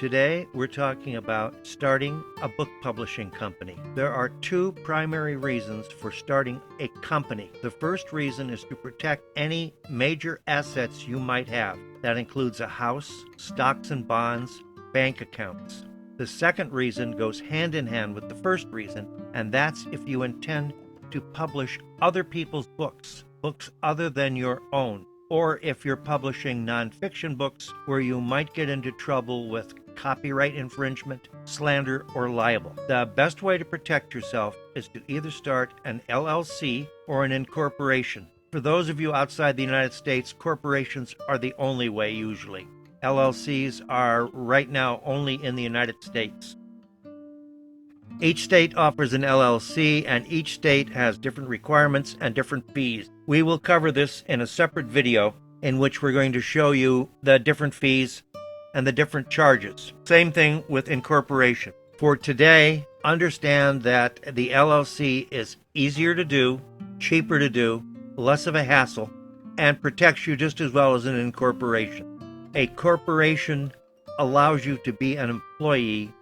Today, we're talking about starting a book publishing company. There are two primary reasons for starting a company. The first reason is to protect any major assets you might have. That includes a house, stocks and bonds, bank accounts. The second reason goes hand in hand with the first reason, and that's if you intend to publish other people's books other than your own, or if you're publishing nonfiction books where you might get into trouble with copyright infringement, slander, or libel. The best way to protect yourself is to either start an LLC or an incorporation. For those of you outside the United States, corporations are the only way usually. LLCs are right now only in the United States. Each state offers an LLC, and each state has different requirements and different fees. We will cover this in a separate video in which we're going to show you the different fees and the different charges. Same thing with incorporation. For today, understand that the LLC is easier to do, cheaper to do, less of a hassle, and protects you just as well as an incorporation. A corporation allows you to be an employee,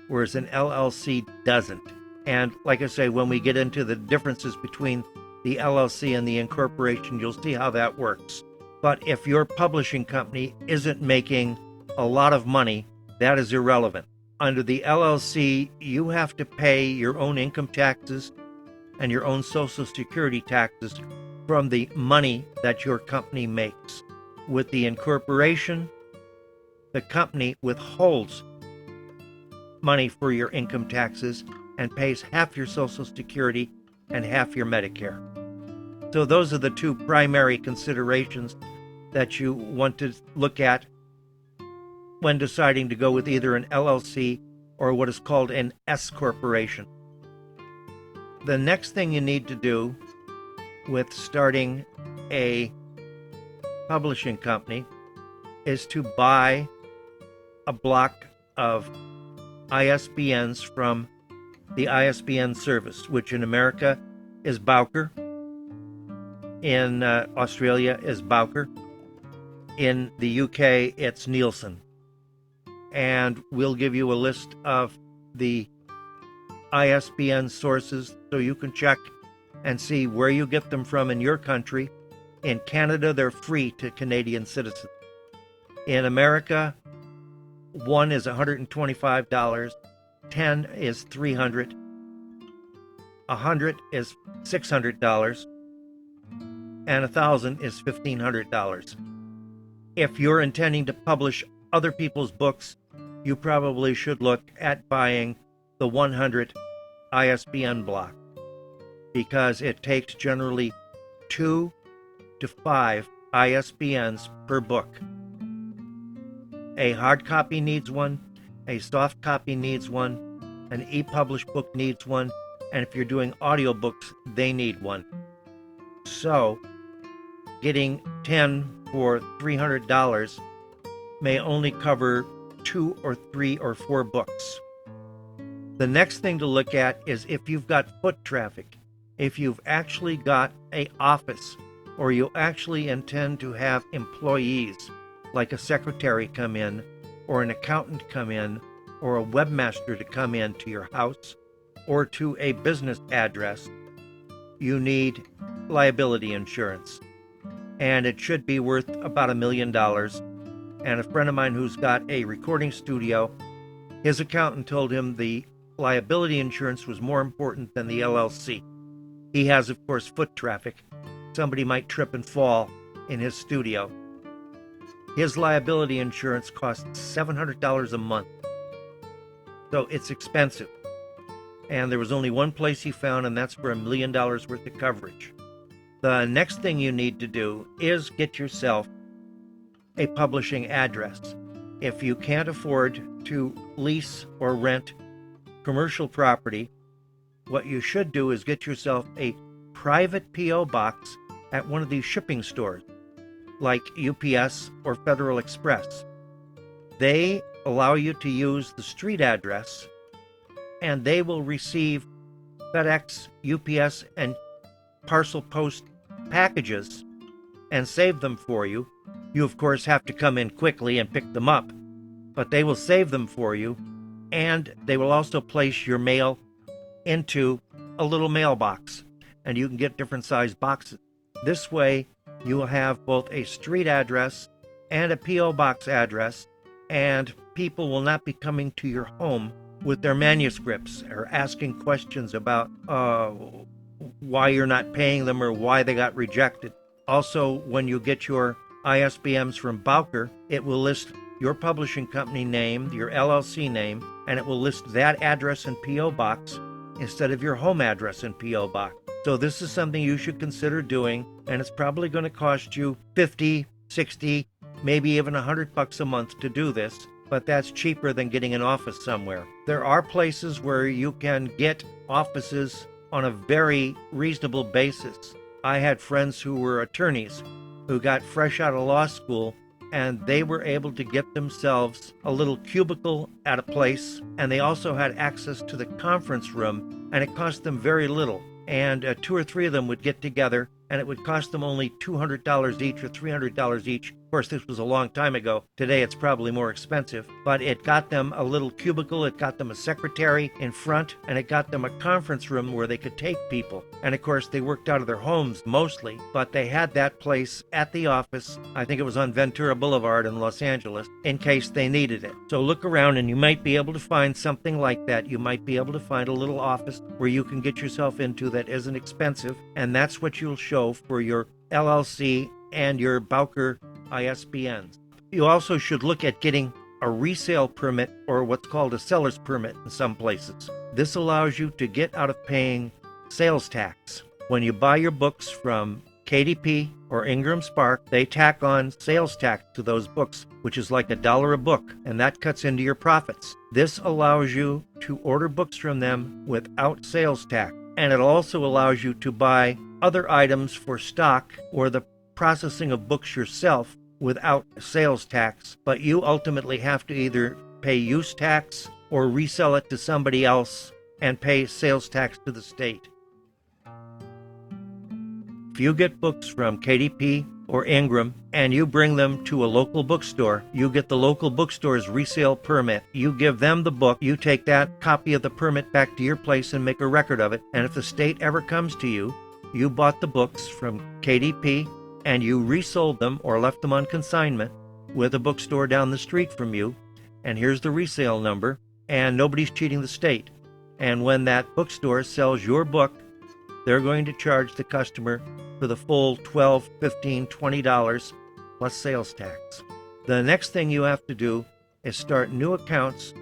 whereas an LLC doesn't. And like I say, when we get into the differences between the LLC and the incorporation, you'll see how that works. But if your publishing company isn't making a lot of money, that is irrelevant. Under the LLC, you have to pay your own income taxes and your own Social Security taxes from the money that your company makes. With the incorporation, the company withholds money for your income taxes and pays half your Social Security and half your Medicare. So those are the two primary considerations that you want to look at when deciding to go with either an LLC or what is called an S corporation. The next thing you need to do with starting a publishing company is to buy a block of ISBNs from the ISBN service, which in America is Bowker, in Australia is Bowker, in the UK it's Nielsen. And we'll give you a list of the ISBN sources so you can check and see where you get them from in your country. In Canada, they're free to Canadian citizens. In America, one is $125, 10 is $300, 100 is $600, and 1,000 is $1,500. If you're intending to publish other people's books, you probably should look at buying the 100 ISBN block, because it takes generally 2 to 5 ISBNs per book. A hard copy needs one, a soft copy needs one, an e-published book needs one, and if you're doing audiobooks, they need one. So, getting 10 for $300 may only cover 2 or 3 or 4 books. The next thing to look at is if you've got foot traffic, if you've actually got an office, or you actually intend to have employees, like a secretary come in, or an accountant come in, or a webmaster to come in to your house, or to a business address, you need liability insurance. And it should be worth about $1 million. And a friend of mine who's got a recording studio, his accountant told him the liability insurance was more important than the LLC. He has, of course, foot traffic. Somebody might trip and fall in his studio. His liability insurance costs $700 a month. So it's expensive. And there was only one place he found, and that's for $1 million worth of coverage. The next thing you need to do is get yourself a publishing address. If you can't afford to lease or rent commercial property, what you should do is get yourself a private P.O. box at one of these shipping stores, like UPS or Federal Express. They allow you to use the street address, and they will receive FedEx, UPS, and parcel post packages and save them for you. You, of course, have to come in quickly and pick them up. but they will save them for you, and they will also place your mail into a little mailbox, and you can get different size boxes. This way, you will have both a street address and a P.O. box address, and people will not be coming to your home with their manuscripts or asking questions about why you're not paying them or why they got rejected. Also, when you get your ISBNs from Bowker, it will list your publishing company name, your LLC name, and it will list that address and P.O. box instead of your home address and P.O. box. So this is something you should consider doing, and it's probably going to cost you $50, $60, maybe even $100 a month to do this, but that's cheaper than getting an office somewhere. There are places where you can get offices on a very reasonable basis. I had friends who were attorneys who got fresh out of law school, and they were able to get themselves a little cubicle at a place, and they also had access to the conference room, and it cost them very little. And 2 or 3 of them would get together, and it would cost them only $200 each or $300 each. Of course, this was a long time ago. Today, it's probably more expensive. But it got them a little cubicle, it got them a secretary in front, and it got them a conference room where they could take people. And of course, they worked out of their homes mostly, but they had that place at the office. I think it was on Ventura Boulevard in Los Angeles, in case they needed it. So look around, and you might be able to find something like that. You might be able to find a little office where you can get yourself into that isn't expensive, and that's what you'll show for your LLC and your Bowker ISBNs. You also should look at getting a resale permit or what's called a seller's permit in some places. This allows you to get out of paying sales tax. When you buy your books from KDP or Ingram Spark, they tack on sales tax to those books, which is like $1 a book, and that cuts into your profits. This allows you to order books from them without sales tax, and it also allows you to buy other items for stock or the processing of books yourself without sales tax, but you ultimately have to either pay use tax or resell it to somebody else and pay sales tax to the state. If you get books from KDP or Ingram and you bring them to a local bookstore, you get the local bookstore's resale permit. You give them the book, you take that copy of the permit back to your place and make a record of it, and if the state ever comes to you, you bought the books from KDP and you resold them or left them on consignment with a bookstore down the street from you, and here's the resale number, and nobody's cheating the state. And when that bookstore sells your book, they're going to charge the customer for the full $12, $15, $20 plus sales tax. The next thing you have to do is start new accounts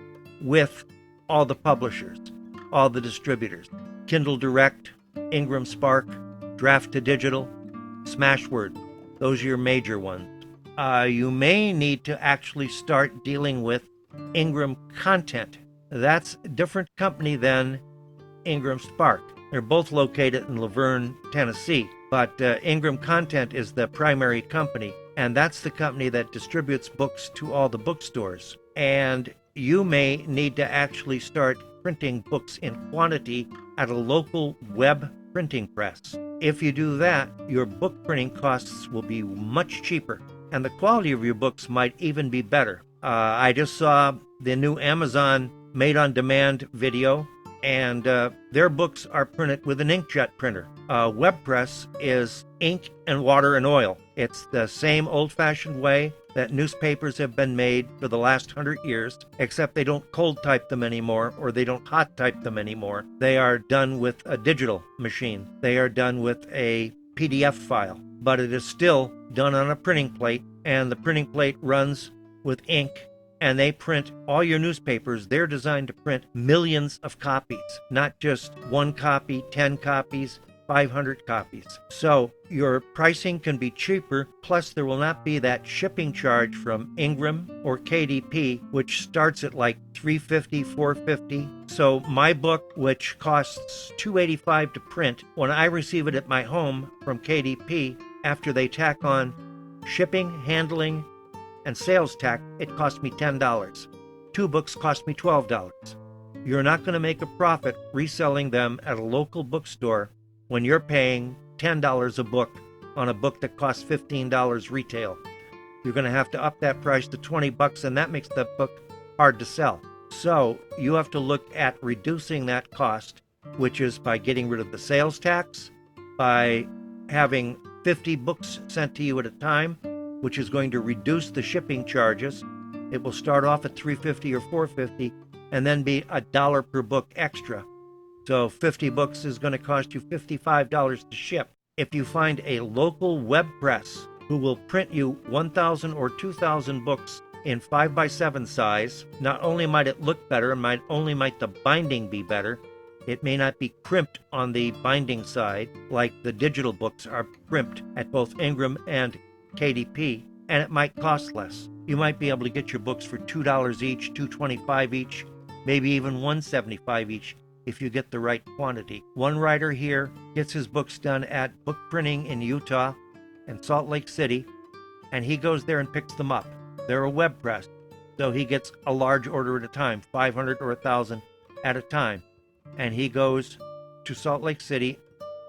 with all the publishers, all the distributors. Kindle Direct, Ingram Spark, Draft to Digital, Smashword. Those are your major ones. You may need to actually start dealing with Ingram Content. That's a different company than Ingram Spark. They're both located in Laverne, Tennessee, but Ingram Content is the primary company, and that's the company that distributes books to all the bookstores. And you may need to actually start printing books in quantity at a local web printing press. If you do that, your book printing costs will be much cheaper, and the quality of your books might even be better. I just saw the new Amazon made-on-demand video, and their books are printed with an inkjet printer. WebPress is ink and water and oil. It's the same old-fashioned way that newspapers have been made for the last 100 years, except they don't cold type them anymore, or they don't hot type them anymore. They are done with a digital machine. They are done with a PDF file, but it is still done on a printing plate, and the printing plate runs with ink, and they print all your newspapers. They're designed to print millions of copies, not just 1 copy, 10 copies, 500 copies. So your pricing can be cheaper, plus there will not be that shipping charge from Ingram or KDP, which starts at like $350, $450. So my book, which costs $285 to print, when I receive it at my home from KDP, after they tack on shipping, handling, and sales tax, it cost me $10. 2 books cost me $12. You're not going to make a profit reselling them at a local bookstore when you're paying $10 a book on a book that costs $15 retail. you're going to have to up that price to $20, and that makes the book hard to sell. So you have to look at reducing that cost, which is by getting rid of the sales tax, by having 50 books sent to you at a time, which is going to reduce the shipping charges. It will start off at $3.50 or $4.50 and then be $1 per book extra. So 50 books is going to cost you $55 to ship. If you find a local web press who will print you 1,000 or 2,000 books in 5x7 size, not only might it look better, might the binding be better, it may not be crimped on the binding side like the digital books are crimped at both Ingram and KDP, and it might cost less. You might be able to get your books for $2 each, $2.25 each, maybe even $1.75 each if you get the right quantity. One writer here gets his books done at Book Printing in Utah and Salt Lake City, and he goes there and picks them up. They're a web press, so he gets a large order at a time, 500 or 1,000 at a time. And he goes to Salt Lake City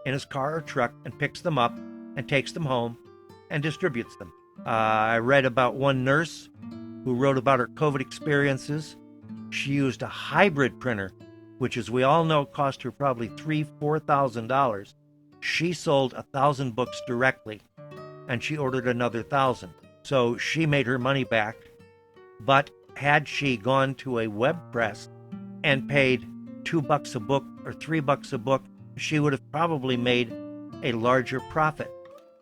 in his car or truck and picks them up and takes them home and distributes them. I read about one nurse who wrote about her COVID experiences. She used a hybrid printer, which, as we all know, cost her probably $3,000-$4,000. She sold 1,000 books directly, and she ordered another 1,000. So she made her money back. But had she gone to a web press and paid $2 a book or $3 a book, she would have probably made a larger profit,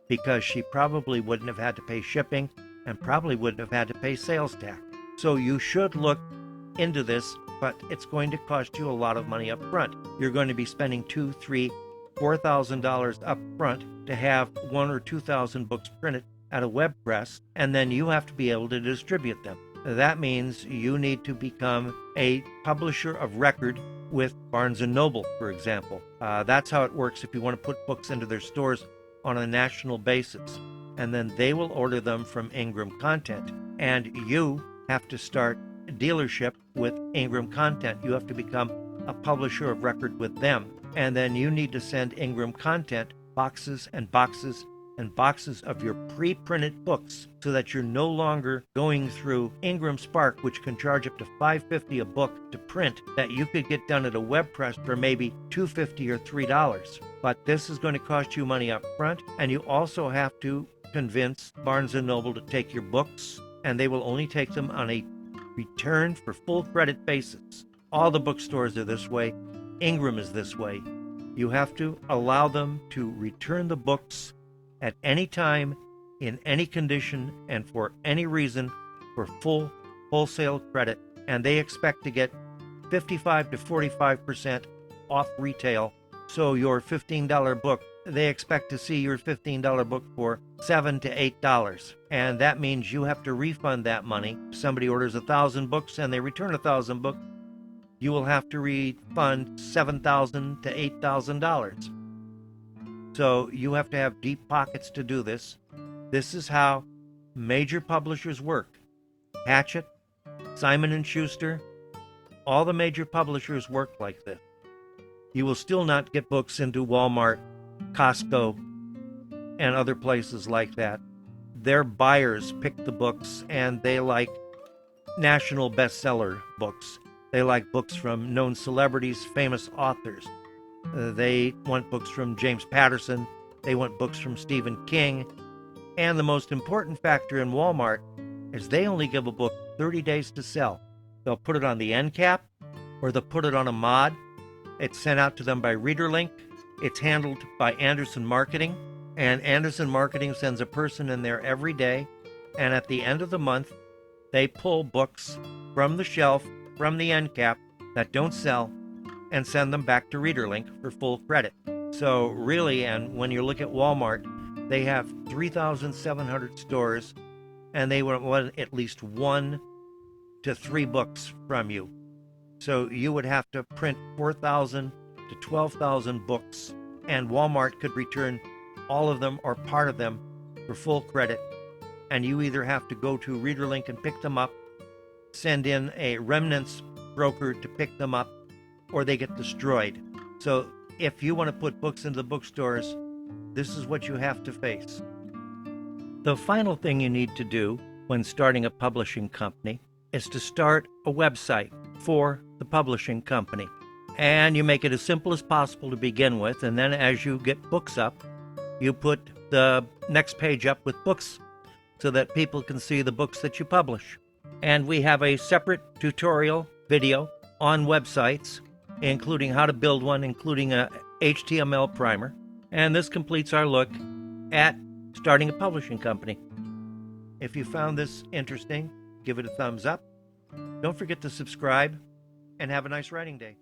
because she probably wouldn't have had to pay shipping and probably wouldn't have had to pay sales tax. So you should look into this, but it's going to cost you a lot of money up front. You're going to be spending $2,000, $3,000, $4,000 up front to have 1,000 or 2,000 books printed at a web press, and then you have to be able to distribute them. That means you need to become a publisher of record with Barnes & Noble, for example. That's how it works if you want to put books into their stores on a national basis. And then they will order them from Ingram Content. And you have to start a dealership with Ingram Content. You have to become a publisher of record with them. And then you need to send Ingram Content boxes and boxes and boxes of your pre-printed books, so that you're no longer going through Ingram Spark, which can charge up to $5.50 a book to print, that you could get done at a web press for maybe $2.50 or $3. But this is going to cost you money up front, and you also have to convince Barnes & Noble to take your books, and they will only take them on a return for full credit basis. All the bookstores are this way. Ingram is this way. You have to allow them to return the books at any time, in any condition, and for any reason, for full wholesale credit, and they expect to get 55 to 45% off retail. So your $15 book, they expect to see your $15 book for $7 to $8, and that means you have to refund that money. If somebody orders 1,000 books and they return 1,000 books, you will have to refund $7,000 to $8,000. So you have to have deep pockets to do this. This is how major publishers work. Hachette, Simon & Schuster, all the major publishers work like this. You will still not get books into Walmart, Costco, and other places like that. Their buyers pick the books, and they like national bestseller books. They like books from known celebrities, famous authors. They want books from James Patterson. They want books from Stephen King. And the most important factor in Walmart is they only give a book 30 days to sell. They'll put it on the end cap, or they'll put it on a mod. It's sent out to them by ReaderLink. It's handled by Anderson Marketing. And Anderson Marketing sends a person in there every day. And at the end of the month, they pull books from the shelf, from the end cap, that don't sell, and send them back to ReaderLink for full credit. So really, and when you look at Walmart, they have 3,700 stores, and they want at least 1 to 3 books from you. So you would have to print 4,000 to 12,000 books, and Walmart could return all of them or part of them for full credit. And you either have to go to ReaderLink and pick them up, send in a remnants broker to pick them up, or they get destroyed. So if you want to put books into the bookstores, this is what you have to face. The final thing you need to do when starting a publishing company is to start a website for the publishing company. And you make it as simple as possible to begin with, and then as you get books up, you put the next page up with books so that people can see the books that you publish. And we have a separate tutorial video on websites, including how to build one, including a HTML primer. And this completes our look at starting a publishing company. If you found this interesting, give it a thumbs up. Don't forget to subscribe, and have a nice writing day.